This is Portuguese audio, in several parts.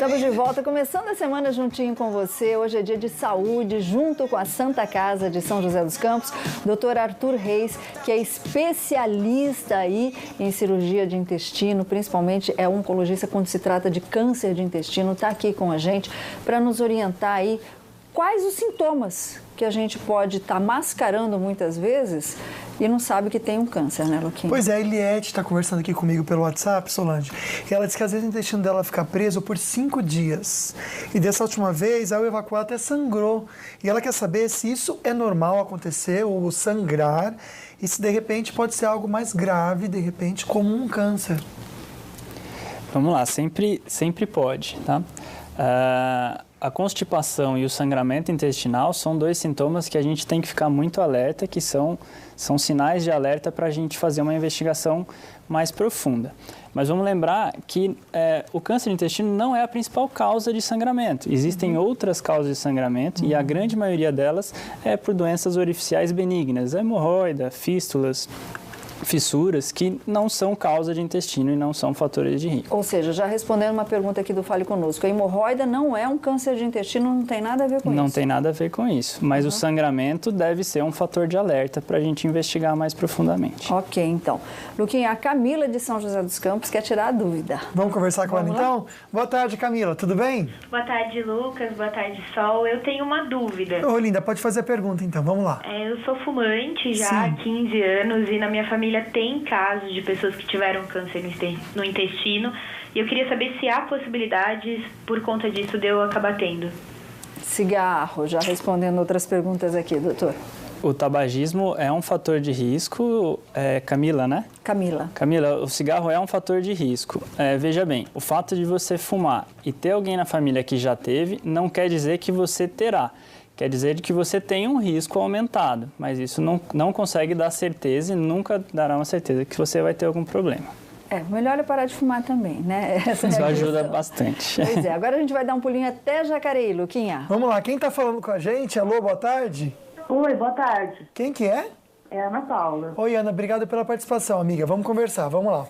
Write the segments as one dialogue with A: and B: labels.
A: Estamos de volta, começando a semana juntinho com você. Hoje é dia de saúde, junto com a Santa Casa de São José dos Campos, Dr. Arthur Reis, que é especialista aí em cirurgia de intestino, principalmente é oncologista quando se trata de câncer de intestino, está aqui com a gente para nos orientar aí quais os sintomas que a gente pode estar mascarando muitas vezes e não sabe que tem um câncer, né, Luquinha?
B: Pois é, a Eliette está conversando aqui comigo pelo WhatsApp, Solange, e ela disse que às vezes o intestino dela fica preso por 5 dias. E dessa última vez, ao evacuar, até sangrou. E ela quer saber se isso é normal acontecer, ou sangrar, e se de repente pode ser algo mais grave, de repente, como um câncer.
C: Vamos lá, sempre pode, tá? A constipação e o sangramento intestinal são dois sintomas que a gente tem que ficar muito alerta, que são sinais de alerta para a gente fazer uma investigação mais profunda. Mas vamos lembrar que o câncer de intestino não é a principal causa de sangramento. Existem outras causas de sangramento e a grande maioria delas é por doenças orificiais benignas, hemorroida, fístulas, fissuras que não são causa de intestino e não são fatores de risco.
A: Ou seja, já respondendo uma pergunta aqui do Fale Conosco, a hemorroida não é um câncer de intestino, não tem nada a ver com isso?
C: Não tem nada a ver com isso, mas o sangramento deve ser um fator de alerta para a gente investigar mais profundamente.
A: Ok, então. Luquinha, a Camila de São José dos Campos quer tirar a dúvida.
B: Vamos conversar com ela então? Boa tarde, Camila, tudo bem?
D: Boa tarde, Lucas. Boa tarde, Sol. Eu tenho uma dúvida.
B: Ô, linda, pode fazer a pergunta então, vamos lá.
D: Eu sou fumante já há 15 anos e na minha família tem casos de pessoas que tiveram câncer no intestino e eu queria saber se há possibilidades, por conta disso, de eu acabar tendo.
A: Cigarro, já respondendo outras perguntas aqui, doutor.
C: O tabagismo é um fator de risco, Camila, né?
A: Camila,
C: o cigarro é um fator de risco. Veja bem, o fato de você fumar e ter alguém na família que já teve, não quer dizer que você terá. Quer dizer que você tem um risco aumentado, mas isso não consegue dar certeza e nunca dará uma certeza que você vai ter algum problema.
A: Melhor é parar de fumar também, né?
C: Isso ajuda bastante.
A: Pois é, agora a gente vai dar um pulinho até Jacareí, Luquinha.
B: Vamos lá, quem está falando com a gente? Alô, boa tarde.
E: Oi, boa tarde.
B: Quem que é?
E: É a Ana Paula.
B: Oi, Ana, obrigado pela participação, amiga. Vamos conversar, vamos lá.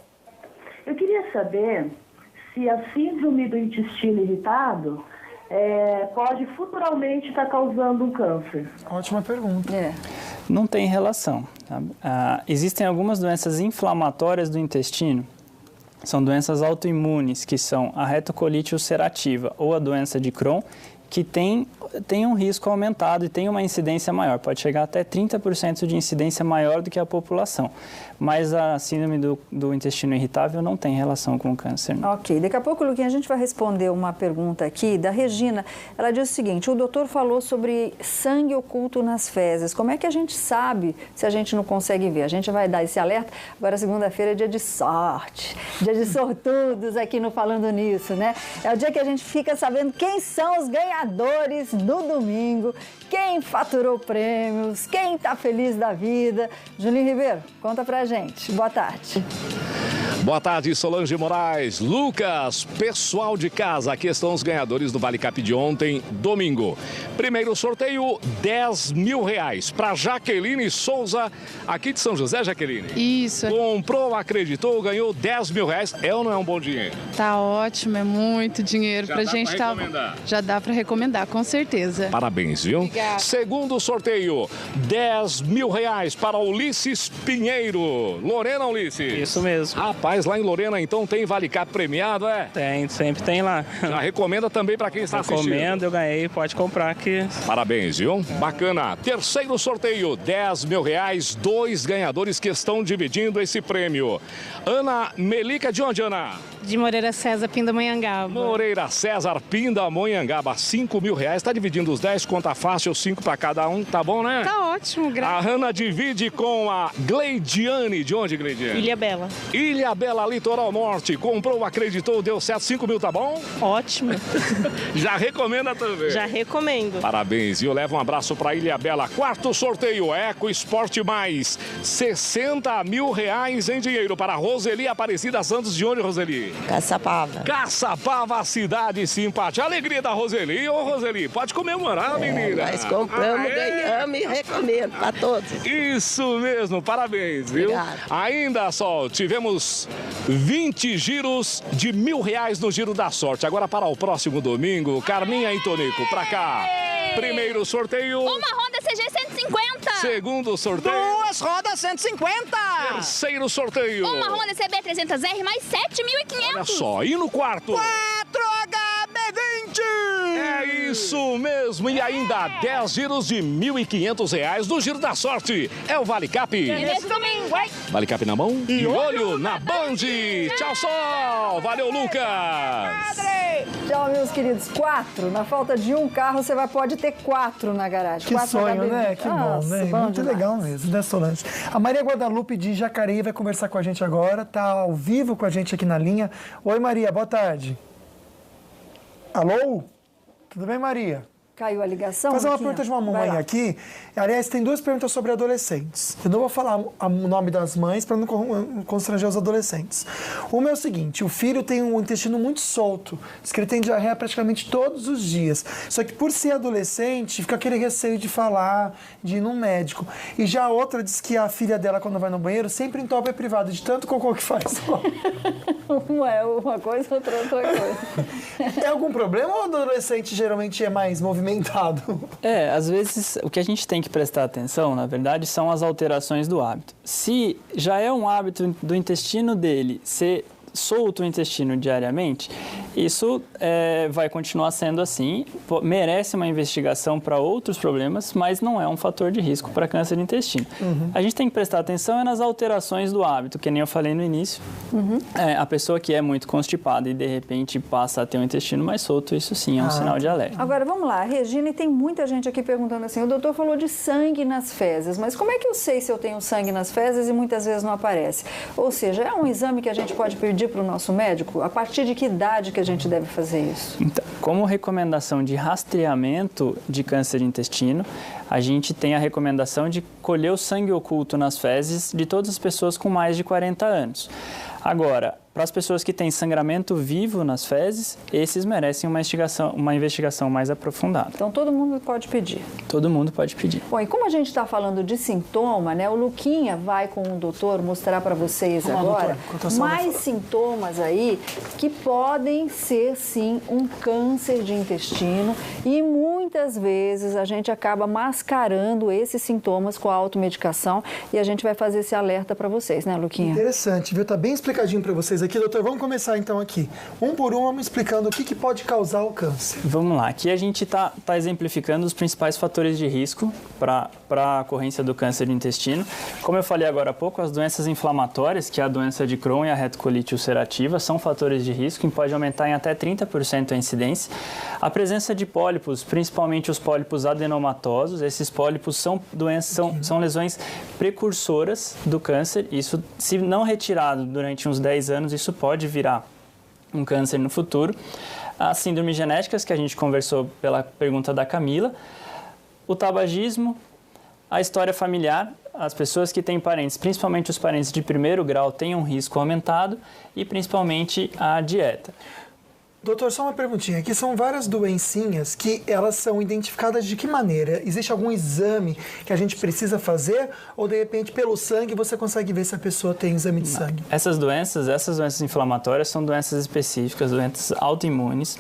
E: Eu queria saber se a síndrome do intestino irritado pode futuramente estar causando um câncer.
B: Ótima pergunta.
C: Não tem relação. Tá? Existem algumas doenças inflamatórias do intestino, são doenças autoimunes, que são a retocolite ulcerativa ou a doença de Crohn, que tem um risco aumentado e tem uma incidência maior. Pode chegar até 30% de incidência maior do que a população. Mas a síndrome do intestino irritável não tem relação com o câncer. Não.
A: Ok. Daqui a pouco, Luquinha, a gente vai responder uma pergunta aqui da Regina. Ela diz o seguinte, o doutor falou sobre sangue oculto nas fezes. Como é que a gente sabe se a gente não consegue ver? A gente vai dar esse alerta. Agora, segunda-feira é dia de sorte, dia de sortudos aqui no Falando Nisso, né? É o dia que a gente fica sabendo quem são os ganhadores do domingo, quem faturou prêmios, quem tá feliz da vida. Julinho Ribeiro, conta pra gente. Boa tarde.
F: Boa tarde, Solange Moraes, Lucas, pessoal de casa, aqui estão os ganhadores do Vale Cap de ontem, domingo. Primeiro sorteio, R$10 mil para Jaqueline Souza, aqui de São José, Jaqueline.
G: Isso.
F: Comprou, acreditou, ganhou R$10 mil. É ou não é um bom dinheiro?
G: Tá ótimo, é muito dinheiro pra gente. Já dá pra recomendar, com certeza.
F: Parabéns, viu?
G: Obrigada.
F: Segundo sorteio, R$10 mil para Ulisses Pinheiro. Lorena, Ulisses?
C: Isso mesmo.
F: Rapaz, lá em Lorena, então, tem Vale Cap premiado, é?
C: Tem, sempre tem lá.
F: Já recomenda também para quem está assistindo.
C: Recomendo, eu ganhei, pode comprar aqui.
F: Parabéns, viu? Bacana. Terceiro sorteio, R$10 mil, 2 ganhadores que estão dividindo esse prêmio. Ana Melica, de onde, Ana?
H: De Moreira César, Pindamonhangaba.
F: Moreira César, Pindamonhangaba, R$5 mil. Está dividindo os 10, conta fácil, 5 para cada um, tá bom, né?
H: Tá ótimo, graças.
F: A Ana divide com a Gleidiane. De onde, Gleidiane?
H: Ilha Bela.
F: Ilha Bela, Litoral Norte. Comprou, acreditou, deu certo, R$5 mil, tá bom?
H: Ótimo.
F: Já recomenda também?
H: Já recomendo.
F: Parabéns, viu? Leva um abraço para Ilha Bela. Quarto sorteio, Eco Esporte Mais, R$60 mil em dinheiro para Roseli Aparecida Santos. De onde, Roseli?
I: Caçapava.
F: Caçapava, cidade simpática. Alegria da Roseli. Ô, Roseli, pode comemorar, menina.
I: Nós compramos, ganhamos e recomendo para todos.
F: Isso mesmo, parabéns, viu?
I: Obrigada.
F: Ainda, Sol, tivemos 20 giros de R$1.000 no Giro da Sorte. Agora para o próximo domingo, Carminha e Tonico, pra cá. Primeiro sorteio.
J: Uma Honda CG 150.
F: Segundo sorteio.
K: 2 rodas 150.
F: Terceiro sorteio.
J: Uma Honda CB 300R mais 7.500.
F: Olha só, e no quarto?
K: 4 HB20.
F: É isso mesmo, e ainda 10 giros de R$1.500 no Giro da Sorte. É o Vale Cap.
J: Nesse domingo, hein?
F: Vale Cap na mão e olho na Band. Tchau, Sol. Valeu, Lucas.
A: Tchau, meus queridos. 4. Na falta de um carro, você pode ter 4 na garagem.
B: Que
A: 4
B: sonho,
A: HB20.
B: né? Que bom, né? Muito legal mesmo, né, Solange? A Maria Guadalupe de Jacareí vai conversar com a gente agora, tá ao vivo com a gente aqui na linha. Oi, Maria, boa tarde. Alô? Tudo bem, Maria?
A: Caiu a ligação?
B: Fazer uma pergunta de uma mamãe aqui. Aliás, tem 2 perguntas sobre adolescentes. Eu não vou falar o nome das mães para não constranger os adolescentes. Uma é o seguinte: o filho tem um intestino muito solto. Diz que ele tem diarreia praticamente todos os dias. Só que por ser adolescente, fica aquele receio de falar, de ir num médico. E já a outra diz que a filha dela, quando vai no banheiro, sempre entope privado, de tanto cocô que faz.
A: Uma é uma coisa, outra coisa.
B: É algum problema ou o adolescente geralmente é mais movimentado?
C: Às vezes o que a gente tem que prestar atenção, na verdade, são as alterações do hábito. Se já é um hábito do intestino dele ser solto o intestino diariamente, isso vai continuar sendo assim, merece uma investigação para outros problemas, mas não é um fator de risco para câncer de intestino. A gente tem que prestar atenção nas alterações do hábito, que nem eu falei no início. A pessoa que é muito constipada e de repente passa a ter um intestino mais solto, isso sim é um sinal de alerta.
A: Agora, vamos lá, Regina, e tem muita gente aqui perguntando assim, o doutor falou de sangue nas fezes, mas como é que eu sei se eu tenho sangue nas fezes e muitas vezes não aparece? Ou seja, é um exame que a gente pode pedir para o nosso médico? A partir de que idade que a gente deve fazer isso?
C: Então, como recomendação de rastreamento de câncer de intestino, a gente tem a recomendação de colher o sangue oculto nas fezes de todas as pessoas com mais de 40 anos. Agora, para as pessoas que têm sangramento vivo nas fezes, esses merecem uma investigação mais aprofundada.
A: Então, todo mundo pode pedir?
C: Todo mundo pode pedir.
A: Bom, e como a gente está falando de sintoma, né? O Luquinha vai com o doutor mostrar para vocês agora mais sintomas aí que podem ser, sim, um câncer de intestino e muitas vezes a gente acaba mascarando esses sintomas com a automedicação e a gente vai fazer esse alerta para vocês, né, Luquinha?
B: Interessante, viu? Tá bem explicadinho para vocês aqui, doutor. Vamos começar então aqui. Um por um, vamos explicando o que pode causar o câncer.
C: Vamos lá. Aqui a gente tá exemplificando os principais fatores de risco para a ocorrência do câncer de intestino. Como eu falei agora há pouco, as doenças inflamatórias, que é a doença de Crohn e a retocolite ulcerativa, são fatores de risco e pode aumentar em até 30% a incidência. A presença de pólipos, principalmente os pólipos adenomatosos, esses pólipos são lesões precursoras do câncer. Isso, se não retirado durante uns 10 anos, isso pode virar um câncer no futuro. As síndromes genéticas, que a gente conversou pela pergunta da Camila, o tabagismo, a história familiar, as pessoas que têm parentes, principalmente os parentes de primeiro grau, têm um risco aumentado e principalmente a dieta.
B: Doutor, só uma perguntinha. Aqui são várias doencinhas que elas são identificadas de que maneira? Existe algum exame que a gente precisa fazer? Ou, de repente, pelo sangue, você consegue ver se a pessoa tem exame de sangue?
C: Essas doenças inflamatórias são doenças específicas, doenças autoimunes,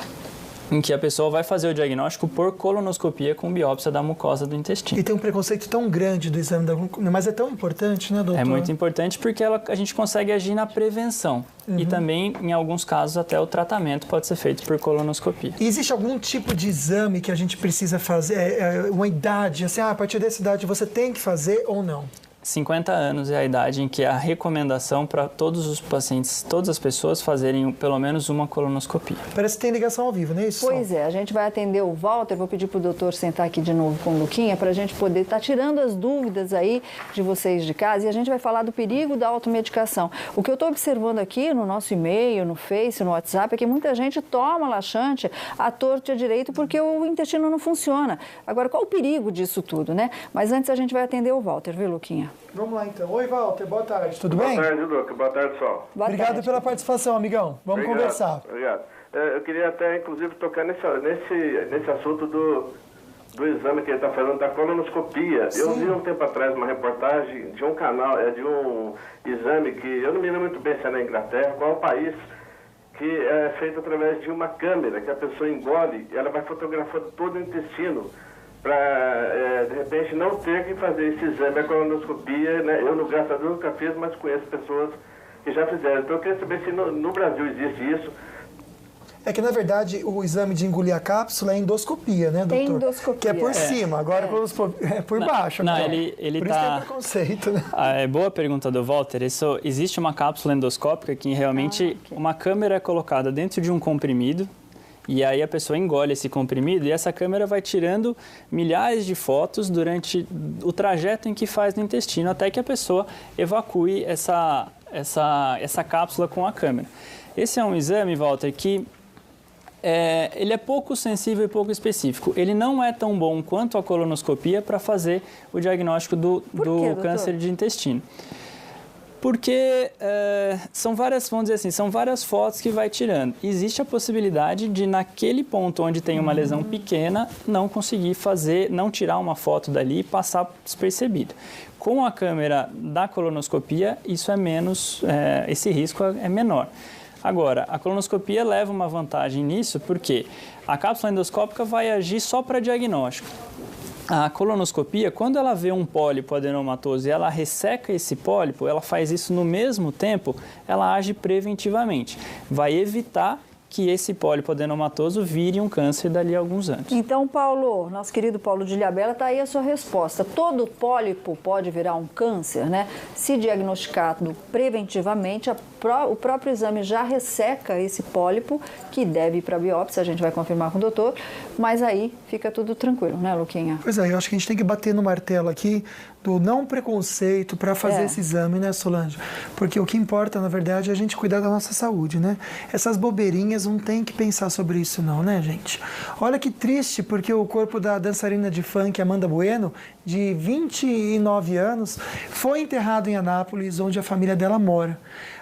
C: em que a pessoa vai fazer o diagnóstico por colonoscopia com biópsia da mucosa do intestino.
B: E tem um preconceito tão grande do exame da glucose, mas é tão importante, né, doutor?
C: É muito importante porque a gente consegue agir na prevenção. E também, em alguns casos, até o tratamento pode ser feito por colonoscopia.
B: E existe algum tipo de exame que a gente precisa fazer? Uma idade, assim, a partir dessa idade você tem que fazer ou não?
C: 50 anos é a idade em que a recomendação para todos os pacientes, todas as pessoas fazerem pelo menos uma colonoscopia.
B: Parece que tem ligação ao vivo, não é isso?
A: Pois é, a gente vai atender o Walter, vou pedir para o doutor sentar aqui de novo com o Luquinha para a gente poder estar tirando as dúvidas aí de vocês de casa e a gente vai falar do perigo da automedicação. O que eu estou observando aqui no nosso e-mail, no Face, no WhatsApp, é que muita gente toma laxante à torta e à direita porque o intestino não funciona. Agora, qual o perigo disso tudo, né? Mas antes a gente vai atender o Walter, viu, Luquinha?
B: Vamos lá, então. Oi, Walter. Boa tarde. Tudo bem?
L: Boa tarde, Luca. Boa tarde, Sol.
B: Obrigado pela participação, amigão. Vamos conversar.
L: Obrigado. Eu queria até, inclusive, tocar nesse assunto do exame que ele está fazendo, da colonoscopia. Sim. Eu vi um tempo atrás uma reportagem de um canal, de um exame que eu não me lembro muito bem se é na Inglaterra, qual é o país, que é feito através de uma câmera, que a pessoa engole e ela vai fotografando todo o intestino para, de repente, não ter que fazer esse exame, a colonoscopia, né? Eu, graças a Deus, nunca fiz, mas conheço pessoas que já fizeram. Então, eu queria saber se no Brasil existe isso.
B: É que, na verdade, o exame de engolir a cápsula é endoscopia, né, doutor?
A: É endoscopia.
B: Que é por cima, agora é por baixo.
C: Não,
B: então.
C: ele
B: por
C: tá...
B: isso que é preconceito, né?
C: Boa pergunta do Walter. Existe uma cápsula endoscópica que realmente uma câmera é colocada dentro de um comprimido e aí a pessoa engole esse comprimido e essa câmera vai tirando milhares de fotos durante o trajeto em que faz no intestino até que a pessoa evacue essa cápsula com a câmera. Esse é um exame, Walter, que ele é pouco sensível e pouco específico. Ele não é tão bom quanto a colonoscopia para fazer o diagnóstico do câncer de intestino. Porque são várias, vamos dizer assim, são várias fotos que vai tirando. Existe a possibilidade de, naquele ponto onde tem uma lesão pequena, não conseguir não tirar uma foto dali e passar despercebido. Com a câmera da colonoscopia, isso é menos, esse risco é menor. Agora, a colonoscopia leva uma vantagem nisso porque a cápsula endoscópica vai agir só para diagnóstico. A colonoscopia, quando ela vê um pólipo adenomatoso e ela resseca esse pólipo, ela faz isso no mesmo tempo, ela age preventivamente. Vai evitar que esse pólipo adenomatoso vire um câncer dali a alguns anos.
A: Então, Paulo, nosso querido Paulo de Ilhabela, está aí a sua resposta. Todo pólipo pode virar um câncer, né? Se diagnosticado preventivamente, o próprio exame já resseca esse pólipo, que deve ir para a biópsia, a gente vai confirmar com o doutor, mas aí fica tudo tranquilo, né, Luquinha?
B: Pois é, eu acho que a gente tem que bater no martelo aqui do não preconceito para fazer esse exame, né, Solange? Porque o que importa, na verdade, é a gente cuidar da nossa saúde, né? Essas bobeirinhas não tem que pensar sobre isso não, né, gente? Olha que triste, porque o corpo da dançarina de funk Amanda Bueno, de 29 anos, foi enterrado em Anápolis, onde a família dela mora.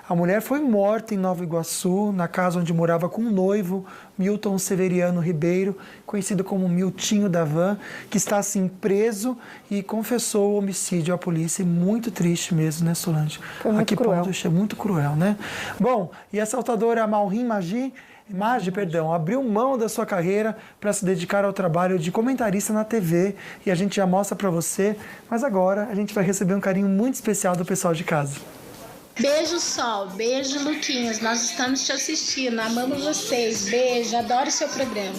B: A mulher foi morta em Nova Iguaçu, na casa onde morava com o noivo, Milton Severiano Ribeiro, conhecido como Miltinho da Van, que está assim preso e confessou o homicídio à polícia. Muito triste mesmo, né, Solange?
A: Foi muito cruel.
B: É muito cruel, né? Bom, e a assaltadora Malrim Magi, abriu mão da sua carreira para se dedicar ao trabalho de comentarista na TV e a gente já mostra para você, mas agora a gente vai receber um carinho muito especial do pessoal de casa.
M: Beijo, Sol. Beijo, Luquinhas. Nós estamos te assistindo. Amamos vocês. Beijo. Adoro o seu programa.